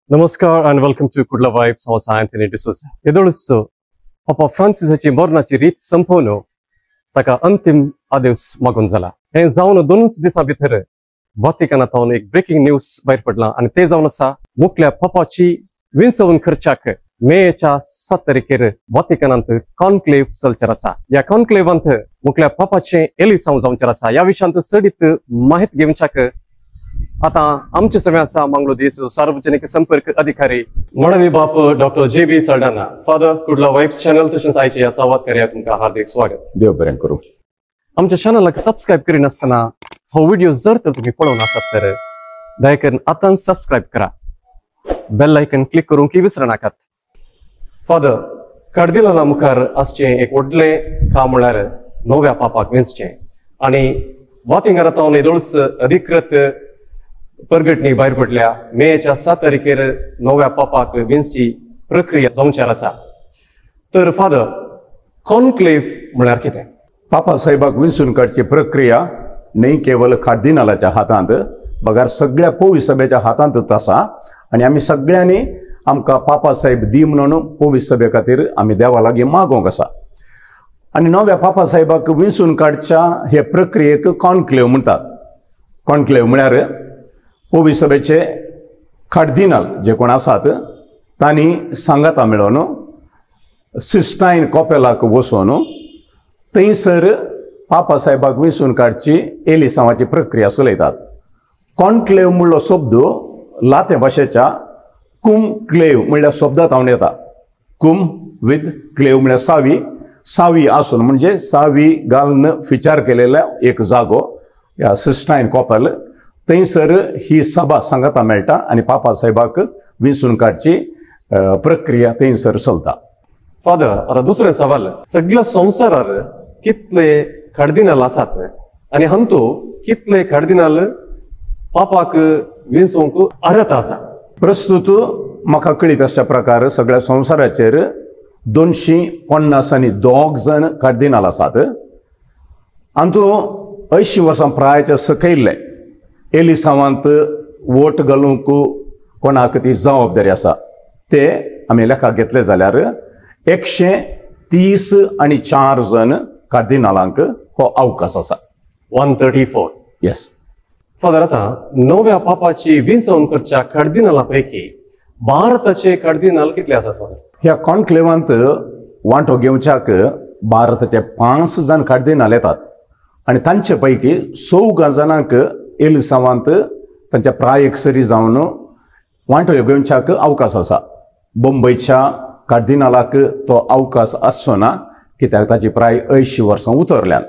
नमस्कार and welcome to Kudla Vibes. हांव Anthony D'Souza. येदोळस पापा फ्रांसिसाची मरणाची रीत संपवन ताका अंतिम आदेश मागून जाला. हे जावन 2 दिसां भितर व्हॅटिकनांतून एक ब्रेकिंग न्यूज भायर पडला आणि ते जावन आसा मुखल्या पापाची विंसवण करच्याक मेच्या 7 तारखेर व्हॅटिकनांत कॉन्क्लेव्ह चलचेर आसा. या कॉन्क्लेव्हांत मुखल्या पापाचे एलिसांव जावचेर आसा. या विशयांत सडीत माहिती घेवच्याक आता आमचे सगळे आसा मंगळूर सार्वजनिक संपर्क अधिकारी मणवी बाप doctor JB Saldanha. Father Kudla vibes channel तशेंच आयचे ह्या संवाद कार्याक तुमकां हार्दिक स्वागत. देव बरें करूं. आमच्या चॅनलाक सबस्क्राईब करिनासतना हो व्हिडिओ जर तर तुम्ही पळोवन आसात तर दया करून आतांच सबस्क्राईब करा. बेल आयकन क्लिक करूंक विसरू नाकात. फादर कार्दिनला मुखार आसचें एक व्हडले काम म्हळ्यार नव्या पापाक वेंचचें आणि व्हॅटिकनांतून येदोळस अधिकृत परगटणी भायर पडल्या. मेच्या 7 तारखेर नव्या पापाक वेंचची प्रक्रिया जावचेर आसा. तर फादर कॉन्क्लेव्ह म्हळ्यार कितें? पापा साहेबाक विंचून काडची प्रक्रिया न्ही केवळ कार्दिनालाच्या हातांत बगार सगळ्या पवित्र सभेच्या हातांतच आसा आणि आमी सगळ्यांनी आमकां पापा साहेब दी म्हणून पवित्र सभे खातीर आमी देवा लागीं मागोंक आसा. आणि नव्या पापा साहेबाक विंचून काडच्या हे प्रक्रियेक कॉन्क्लेव्ह म्हणटात. कॉन्क्लेव्ह म्हळ्यार पवित्र सभेचे कार्दिनाल जे कोण आसात तांणी सांगाता मेळोन सिस्टायन कॉपेलाक वचून थंयसर पापा साहेबाक विंचून काडची एलिसांवाची प्रक्रिया चलयतात. कॉन्क्लेव्ह म्हणलो शब्द लाते भाशेच्या कुम क्लेव्ह म्हणल्या शब्दांत येता. कुम विथ क्लेव्ह म्हळ्यार सावी, सावी आसून म्हणजे सावी घालून फिचार केलेला एक जागो ह्या सिस्टायन कॉपेल. थंयसर ही सभा सांगता मेळटा आणि पापा साहेबाक विंचून काडची प्रक्रिया थंयसर चलता. फादर आता दुसरे सवाल, सगळ्या संवसारार कितले कार्दिनाल आसात आणि हातूंत कितले कार्दिनाल पापाक विंचूंक अर्हता आसा? प्रस्तुत म्हाका कळीत आसच्या प्रकार सगळ्या संवसाराचेर 252 जण कार्दिनाल आसात. हातूंत 80 वर्सां प्रायाच्या सकयल्ले एलिसांवांत वोट घालूंक कोणाक ती जबाबदारी आसा ते आमी लेखा घेतले जाल्यार 134 जण कार्दिनालांक हो अवकाश आसा. 134. येस. फादर आता नव्या पापाची विंचवण करच्या कार्दिनालां पैकी भारताचे कार्दिनाल कितले आसात फादर? ह्या कॉन्क्लेव्हांत वांटो घेवच्याक भारताचे 5 जण कार्दिनाल येतात आणि तांचे पैकी 14 जणांक एलिसांवांत तांच्या प्रायेक सरी जावन वांटो घेवच्याक अवकाश आसा. मुंबयच्या कार्दिनालाक तो अवकाश आसचो ना कित्याक ताची प्राय 80 वर्सां उतरल्यात.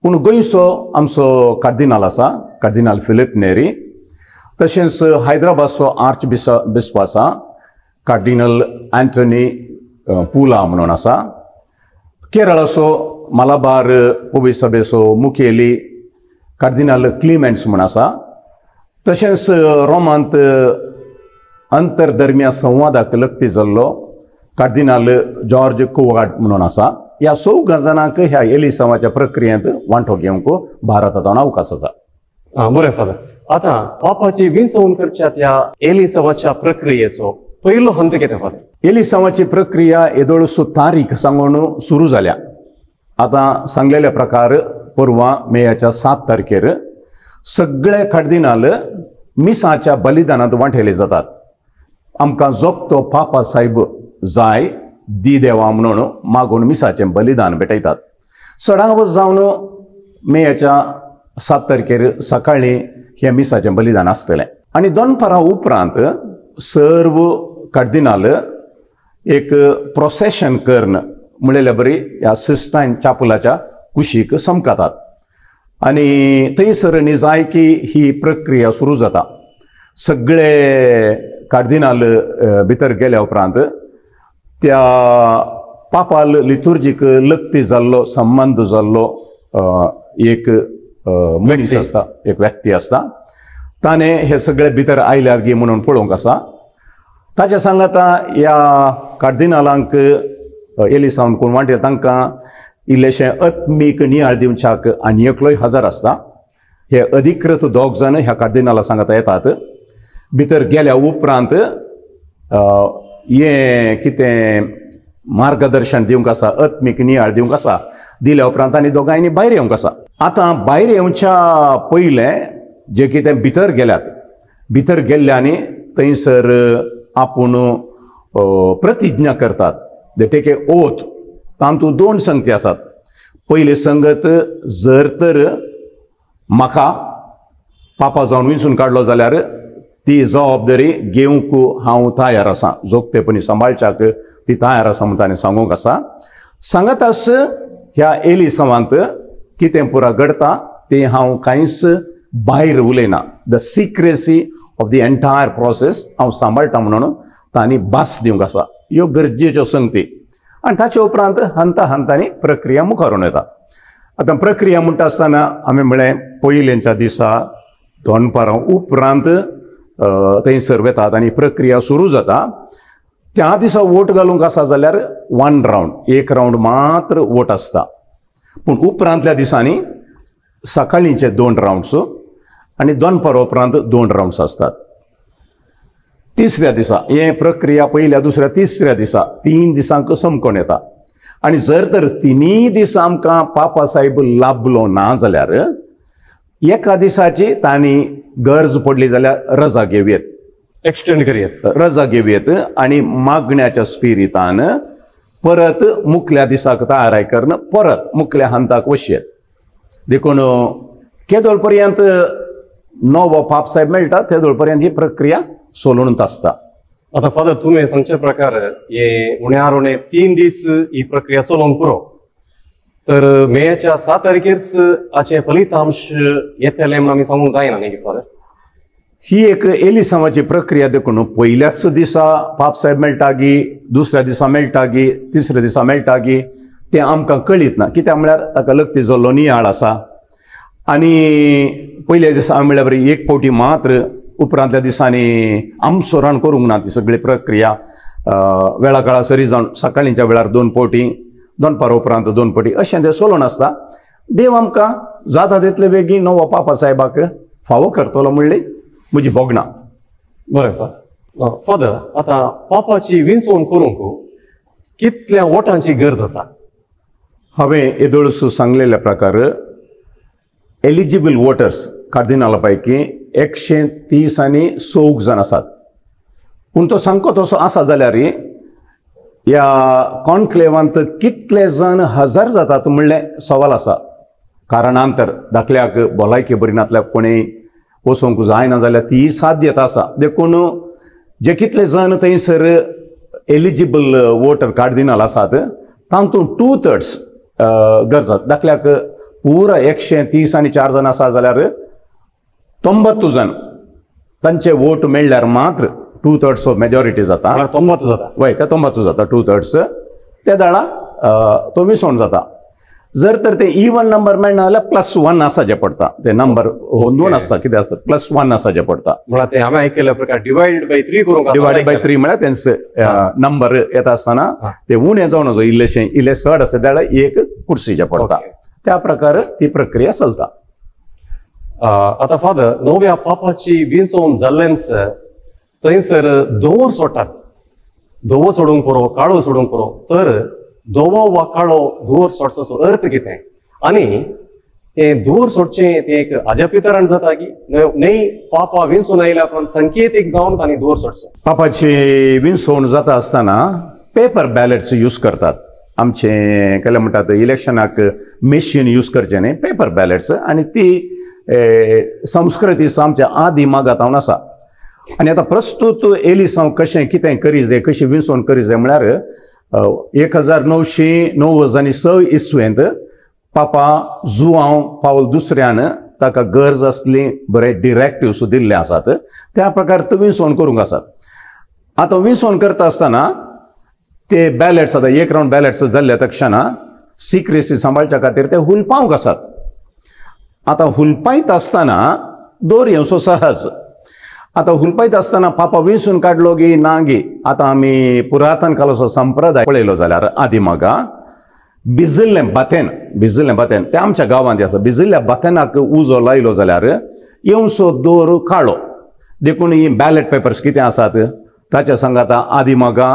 पूण गोंयचो आमचो कार्दिनाल आसा, कार्दिनाल फिलिप नेरी. तशेंच हैदराबादचो आर्च बिशप आसा, कार्दिनल अँटनी पुला म्हणून आसा. केरळाचो मलाबार पवित्र सभेचो मुखेली कार्दिनाल क्लिमेंट्स म्हूण आसा. तशेंच रोमांत अंतरधर्मीय संवादाक लक्ती जाल्लो कार्दिनाल जॉर्ज कोवार्ड म्हणून आसा. ह्या 14 जणांक ह्या एलिसांवाच्या प्रक्रियेंत वांटो घेवंक भारतांत अवकाश आसा. बरें फादर, आता पापाची विंचवण करच्या त्या एलिसांवाच्या प्रक्रियेचो पयलो हंत कितें फादर? एलिसांवाची प्रक्रिया येदोळसो तारीख सांगून सुरू जाल्या. आता सांगलेल्या प्रकार परवा मेच्या 7 तारखेर सगळे कार्दिनाल मिसाच्या बलिदानात वांटेले जातात. आमकां जगतो पापा साहेब जाय दी देवा म्हणून मागून मिसाचें बलिदान भेटयतात. सडाव जावन मेच्या 7 तारखेर सकाळीं हे मिसाचें बलिदान आसतलें आणि दनपारां उपरांत सर्व कार्दिनाल एक प्रोसेशन करून म्हणलेल्या बरी ह्या सिस्टायन चॅपलाच्या कुशीक समकातात आणि थंयसर निजायकी ही प्रक्रिया सुरू जाता. सगळे कार्दिनाल भितर गेल्या उपरांत त्या पापाल लितुर्जीक लक्ती जाल्लो संबंध जाल्लो एक मनीस आसता, एक व्यक्ती आसता. ताणें हे सगळे भितर आयल्यार गी म्हणून पळोवंक आसा. ताच्या सांगाता ह्या कार्दिनालांक एलिसांवांत कोण वांटे तांकां इल्लेशें आत्मीक नियाळ दिवच्याक आनी एकलोय हजर आसता. हे अधिकृत 2 जण ह्या कार्दिनाला सांगाता येतात. भितर गेल्या उपरांत हे कितें मार्गदर्शन दिवंक आसा, आत्मीक नियाळ दिवंक आसा, दिल्या उपरांत आनी दोगांयनी भायर येवंक आसा. आतां भायर येवच्या पयले जे कितें भितर गेल्यात, भितर गेल्ल्यांनी थंयसर आपूण प्रतिज्ञा करतात. They take a oath. तातूंत 2 संगती आसात. पयली संगत, जर तर म्हाका पापा जावन विंचून काडलो जाल्यार ती जबाबदारी घेवंक हांव तयार आसां, जोगतेपणी सांबाळच्याक ती तयार आसा म्हूण ताणें सांगूंक आसा. सांगत आस ह्या एलिसावांत कितें पुरा घडटा तें हांव कांयच भायर उलयना. The secrecy of the entire process हांव सांबाळटा म्हणून तांणी भास दिवंक आसा. ह्यो गरजेच्यो संगती. आनी ताचे उपरांत हंता हंतांनी प्रक्रिया मुखार येता. आतां प्रक्रिया म्हणटा आसतना आमी म्हळें पयलेंच्या दिसा दनपारां उपरांत थंयसर वेतात आनी प्रक्रिया सुरू जाता. त्या दिसा वोट घालूंक आसा जाल्यार 1 रावंड, 1 रावंड मात्र वोट आसता. पूण उपरांतल्या दिसांनी सकाळींचे 2 रावंड्स आनी दनपार उपरांत 2 रावंड्स आसतात. तिसऱ्या दिसा हे प्रक्रिया पयल्या, दुसऱ्या, तिसऱ्या दिसा 3 दिसांक संपकोन येता. आनी जर तर 3 दिसा आमकां पापा साहेब लाभलो ना जाल्यार एका दिसाची तांणी गरज पडली जाल्यार रजा घेवयेत, एक्सटेंड करूयात, रजा घेवयेत आनी मागण्याच्या स्पिरितान परत मुखल्या दिसाक तयाराय करून परत मुखल्या हंताक वशयेत. देखून केदोळ पर्यंत नवो पाप साहेब मेळटा तेदोळ पर्यंत ही प्रक्रिया सोलून आसता. आता फादर तुम्ही सांगचे प्रकार हे उण्यार उणे 3 दीस ही प्रक्रिया चलोवंक पुरो. तर मेच्या 7 तारखेरच हाचे फलितांश येतले म्हणून आमी सांगूंक जायना न्ही फादर? ही एक एलिसावाची प्रक्रिया देखून पयल्याच दिसा पाप साहेब मेळटा गी, दुसऱ्या दिसा मेळटा गी, तिसऱ्या दिसा मेळटा गी, तें आमकां कळीत ना. कित्याक म्हळ्यार ताका लक्ती जाल्लो नियाळ आसा. आनी पयल्या दिसा म्हळ्यार बरी 1 फावटी मात्र, उपरांतल्या दिसांनी आमसोरण करूंक ना ती सगळी प्रक्रिया. वेळा काळा सरी जावन सकाळींच्या वेळार 2 फावटी, दनपार उपरांत 2 फावटी अशें तें चलोवन आसता. देव आमकां जाता तितले बेगीन नवो पापा साहेबाक फावो करतलो म्हणली म्हजी भोगणा. बरें फादर, आता पापाची विंचवण करूंक कितल्या वोटांची गरज आसा? हांवें येदोळसूं सांगलेल्या प्रकार एलिजिबल वोटर्स कार्दिनाला पैकी 130 आनी 100 जण आसात. पूण तो सांगतो तसो आसा जाल्यार ह्या कॉन्क्लेवांत कितले जण हजर जातात म्हणलें सवाल आसा. कारणांतर दाखल्याक भलायकी बरी नातल्याक कोणेय वचोवंक जायना जाल्यार ती साध्यता आसा. देखून जे कितले जण थंयसर एलिजिबल वोटर कार्डिनल आसात तातूंत 2/3 गरजात. दाखल्याक पुरा 130 आनी 4 जण आसा जाल्यार 90 जण तांचे वोट मेळ्ळ्यार मात्र 2/3 मेजॉरिटी जाता. 90 जाता. वय ते 90 जाता. 2/3 त्या दाळा तो विसवण जाता. जर तर ते इवन नंबर मेळना जाल्यार +1 आसाचें पडटा. ते नंबर 2 आसता, कितें आसता +1 आसाचें पडटा. म्हळ्यार ते हांवें आयकल्या प्रकार डिवायड बाय 3 करूंक डिवायड बाय 3 म्हळ्यार तेंचे नंबर येता आसतना ते उणें जावन वचो. इल्ले चड आसा जाल्यार 1 कुर्सीचें पडटा. त्या प्रकार ती प्रक्रिया चलता. आता फादर, नव्या पापाची विंचवण जाल्लेंच थंयसर धवो सोडटात. धवो सोडूंक पुरो, काळो सोडूंक पुरो. तर धवो वा काळो धुवर सोडचो अर्थ कितें? आनी ते धुवर सोडचें ते एक अजापितरण जाता की न्हय पापा विंचून आयल्या पण संकेतीक जावन तांणी धुवर सोडचो? पापाची विंचवण जाता आसतना पेपर बॅलेट्स यूज करतात. आमचे केले म्हणटात इलेक्शनाक मेशीन यूज करचे न्ही, पेपर बॅलेट्स. आनी ती संस्कृती आमच्या आदी मागातावन आसा. आनी आतां प्रस्तूत एलिसांव कशें कितें करी जाय, कशी विंचवण करी जाय म्हळ्यार 1996 इस्वेंत पापा जुआंव पावल दुसऱ्यान ताका गरज आसली बरे डिरेक्टिव्स दिल्ले आसात. त्या प्रकार तो विंचवण करूंक आसात. आतां विंचवण करता आसतना ते बॅलेट्स आतां 1 रावंड बॅलेट्स जाल्ल्या तक्षणा सिक्रेसी सांबाळच्या खातीर ते हुलपावंक आसात. आतां हुलपायत आसतना दोरयेवचो सहज. आतां हुलपायत आसतना पापा विंचून काडलो गी ना गी. आतां आमी पुरातन काळाचो संप्रदाय पळयलो जाल्यार आदी मागा भिजिल्लें बातेन ते आमच्या गांवांत आसा. भिजिल्ल्या बातेनाक उजो लायलो जाल्यार येवचो दोर काळो. देखून ही बॅलेट पेपर्स कितें आसात ताच्या संग आतां आदी मागा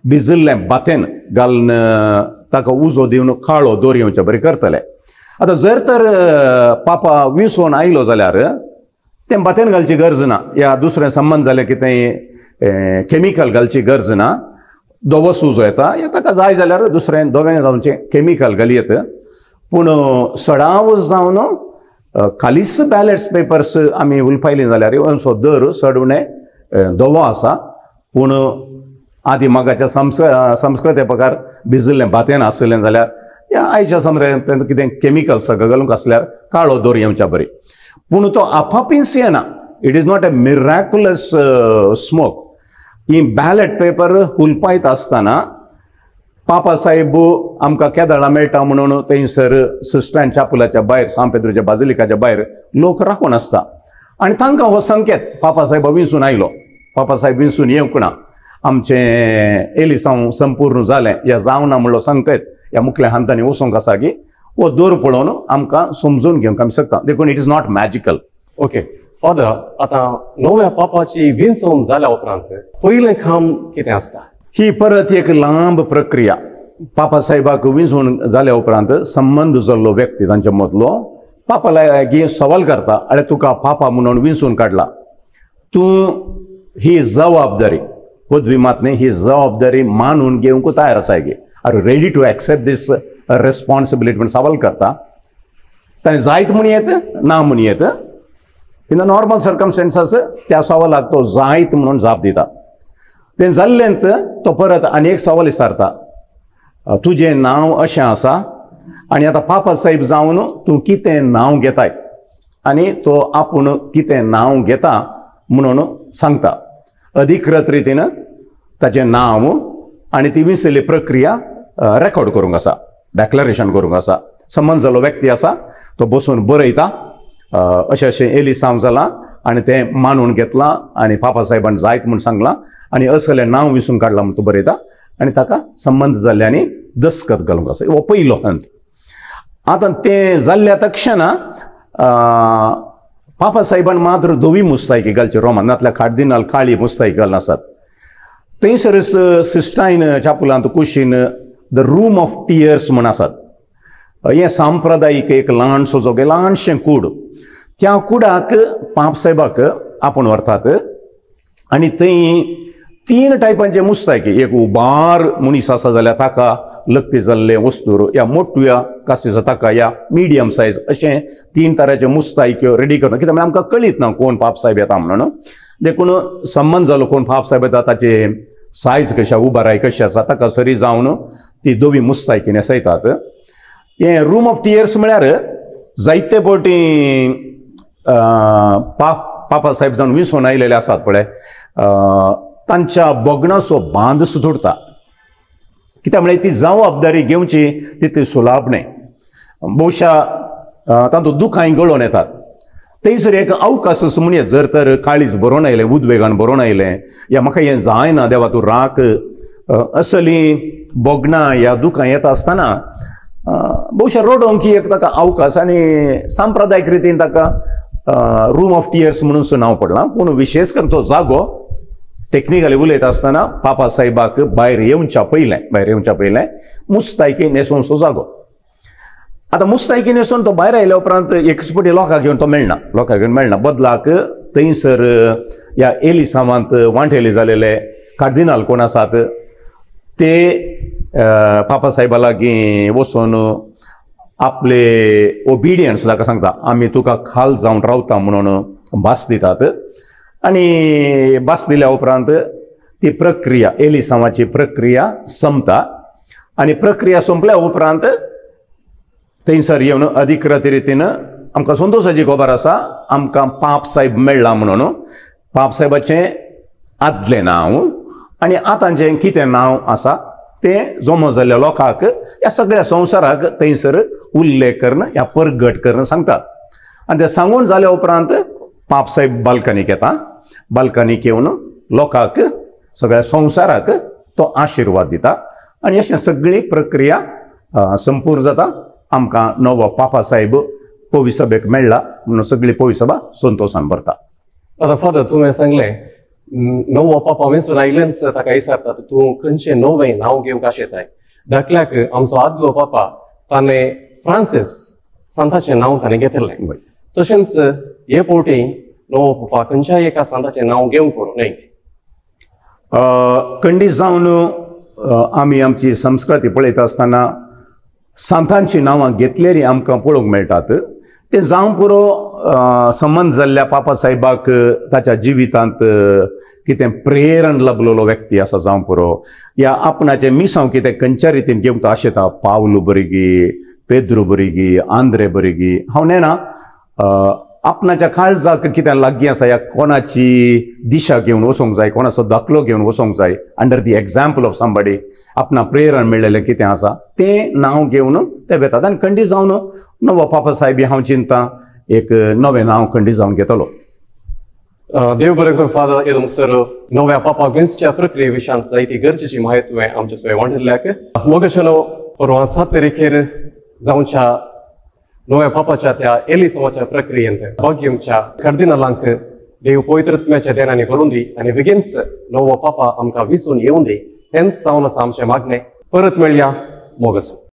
भिजिल्लें बातेन घालून ताका उजो दिवन काळो दोरयेवचे बरें करतले. आतां जर तर पापा विसवून आयलो जाल्यार तें बातेन घालची गरज ना, या दुसरें संबंध जालें कितें केमिकल घालची गरज ना. दोवो उजो येता, या ताका जाय जाल्यार दुसरें दोगांय जावचें केमिकल घालयत. पूण सडाव जावन खालीच बॅलेट्स पेपर्स आमी उलपायली जाल्यार असो दर सडवणें दोवो आसा. पूण आदी मागाच्या संस्कृते प्रकार भिजिल्लें बातेन आसलें जाल्यार या आयच्या समरें कितें केमिकल सगळें घालूंक आसल्यार काळो दोर येवच्या बरी. पूण तो आपापीस येना. It is not a miraculous smoke. ही बॅलेट पेपर हुलपायत आसतना पापा साहेब आमकां केदाळा मेळटा म्हणून थंयसर सिस्टरान चापुलाच्या भायर सान पेद्रोच्या बाजिलिकाच्या भायर लोक राखून आसता आनी तांकां हो संकेत पापा साहेब विंचून आयलो, पापा साहेब विंचून येवंक ना, आमचें एलिसांव संपूर्ण जालें या जावना म्हणलो संकेत ह्या मुखल्या हातांनी वचोंक आसा की हो दोर पळोवन आमकां समजून घेवंक आमी शकता. देखून it is not magical. Okay father, आतां नव्या पापाची विंचवण जाल्या उपरांत पयलें काम कितें आसता? ही परत एक लांब प्रक्रिया. पापा साहेबाक विंचवण जाल्या उपरांत संबंध जाल्लो व्यक्ती तांच्या मदलो पापा लागीं सवाल करता, अरे तुका पापा म्हणून विंचून काडला, तूं ही जबाबदारी पदवी मातन्ही ही जबाबदारी मानून घेवंक तयार आसा गे, are you ready to accept this responsibility म्हणून सवाल करता. ताणें जायत म्हूण येत ना म्हूण येत. इन द नॉर्मल सर्कमस्टन्सास त्या सवालाक तो जायत म्हणून जाप दिता. तें जाल्लेंत तो परत आनी एक सवाल विचारता, तुजें नांव अशें आसा आनी आतां पापा साहेब जावन तूं कितें नांव घेताय, आनी तो आपूण कितें नांव घेता म्हणून सांगता. अधिकृत रितीन ताचें नांव आनी ती विसरली प्रक्रिया रेकॉर्ड करूंक आसा, डेक्लरेशन करूंक आसा. संबंध जाल्लो व्यक्ती आसा तो बसून बरयता, अशें अशें एलिसांव जाला आनी तें मानून घेतलां आनी पापा साहेबान जायत म्हूण सांगलां आनी असलें नांव विसरून काडलां म्हूण तो बरयता आनी ताका संबंध जाल्ल्यानी दस्खत घालूंक आसा. हो पयलो हंत. आतां तें जाल्ल्या तक्षणा पापा साहेबान मात्र धवी मुस्तायकी घालची. रोमानांतल्या कार्दिनाल काळी मुस्तायकी घालून आसात. थंयसर सिस्टायन चापुलांत कुशीन द रूम ऑफ टियर्स म्हूण आसात. हें सांप्रदायीक एक ल्हानसो जोगे ल्हानशें कूड. त्या कुडाक पाप साहेबाक आपूण व्हरतात आनी थंय 3 टायपांचे मुस्तायकी. एक उबार मनीस आसा जाल्यार ताका लक्ती जाल्ले वस्तूर, या मोठ्या कास्तीचो ताका या मिडियम सायज, अशें 3 तरांचे मुस्तायक्यो रेडी करता. कित्याक आमकां कळीत ना कोण पाप साहेब येता म्हणून. देखून संबंध जालो कोण पाप साहेब येता ताचे सायज कशी, उबाराय कशी आसा ताका सरी जावन ती दोवी मुस्तायकी न्हेसयतात. हे रूम ऑफ टियर्स म्हळ्यार जायते फावटी पापा साहेब जावन विसवून आयलेले आसात पळय, तांच्या बोगणाचो बांद सुटता. कित्याक म्हळ्यार ती जबाबदारी घेवची तितली सुलाभ न्हय. भोवशा तातूंत दुखांय गळोवन येतात. थंयसर एक अवकाश म्हणून जर तर काळीज बरोवन आयलें, उद्वेगान बरोवन आयलें, या म्हाका हें जायना देवा तूं राख, असली बोगणां ह्या दुखां येता आसतना भोवशा रडोवंक एक ताका अवकाश आनी सांप्रदायीक रितीन ताका रूम ऑफ टियर्स म्हणून नांव पडलां. पूण विशेश करून तो जागो टेक्निकली उलयता आसतना पापा साहेबाक भायर येवच्या पयलें मुस्तायकी न्हेसोवचो जागो. आतां मुस्तायकी न्हेसोवन तो भायर आयल्या उपरांत एकच फावटी लोकांक घेवन तो मेळना. बदलाक थंयसर ह्या एलिसांवांत वांटेले जालेले कार्दिनाल कोण आसात ते पापा साहेबा लागीं वचून आपले ओबिडियन्स ताका सांगता, आमी तुका खाल जावन रावता म्हणून भास दितात. आनी भास दिल्या उपरांत ती प्रक्रिया एलिसांवाची प्रक्रिया संपता. आनी प्रक्रिया संपल्या उपरांत थंयसर येवन अधिकृत रितीन आमकां संतोशाची खबर आसा, आमकां पाप साहेब मेळ्ळा म्हणून. पाप साहेबाचें आदलें नांव आनी आतांचें कितें नांव आसा तें जमो जाल्ल्या लोकांक, ह्या सगळ्या संवसाराक थंयसर उल्लेख करून ह्या परगट करून सांगतात. आनी तें सांगून जाल्या उपरांत पाप साहेब बाल्कनीक येता. बाल्कनीक येवन लोकांक, सगळ्या संवसाराक तो आशिर्वाद दिता. आनी अशें सगळी प्रक्रिया संपूर्ण जाता. आमकां नवो पापा साहेब पवित्र सभेक मेळ्ळा म्हणून सगळी पवित्र सभा संतोशान भरता. आतां फादर तुवें सांगलें नवो पापा वेंसून आयलेंच ताका विचारतात तूं खंयचें नवें नांव घेवंक आशेताय. धाकल्याक आमचो आदलो पापा ताणें फ्रांसीस संताचें नांव ताणें घेतलें. तशेंच हे पोवटी नवो पापा खंयच्याय एका संताचें नांव घेवंक पडूं न्हय. खंडीत जावन आमी आमची संस्कृती पळयता आसतना संतांची नांवां घेतलेली आमकां पळोवंक मेळटात. ते जावं पुरो संबंद जाल्ल्या पापा साहेबाक ताच्या जिवितांत कितें प्रेरण लभलेलो व्यक्ती आसा जावं पुरो, या आपणाचें मिसांव कितें खंयच्या रितीन घेवंक तो आशेता. पावलो बरिगी, पेद्रो बरिगी, आंद्रे बरिगी, हांव नेना आपणाच्या काळजाक कितें लागीं आसा या कोणाची दिशा घेवन वचोंक जाय, कोणाचो दाखलो घेवन वचोंक जाय, under the example of somebody आपणा प्रेरण मेळिल्लें कितें आसा तें नांव घेवन ते वेतात. आनी खंडीत जावन नवो पापा साहेब हांव चिंता एक नवें नांव खंडीत जावन घेतलो. देव बरें करूं. फादर येदोम सर नव्या पापाक वेंचच्या प्रक्रिये विशयांत जायती गरजेची म्हायती तुवें आमचे सोय वांटिल्ल्याक. मोगशनो परवा 7 तारखेर जावच्या नव्या पापाच्या त्या एलिचवाच्या प्रक्रियेंत भाग घेवच्या कार्दिनालांक देव पवित्रत्म्याच्या देणांनी करून दी आनी बेगीनच नवो पापा आमकां विसून येवं दी. हेंच जावन आसा आमचें मागणें. परत मेळया मोगसो.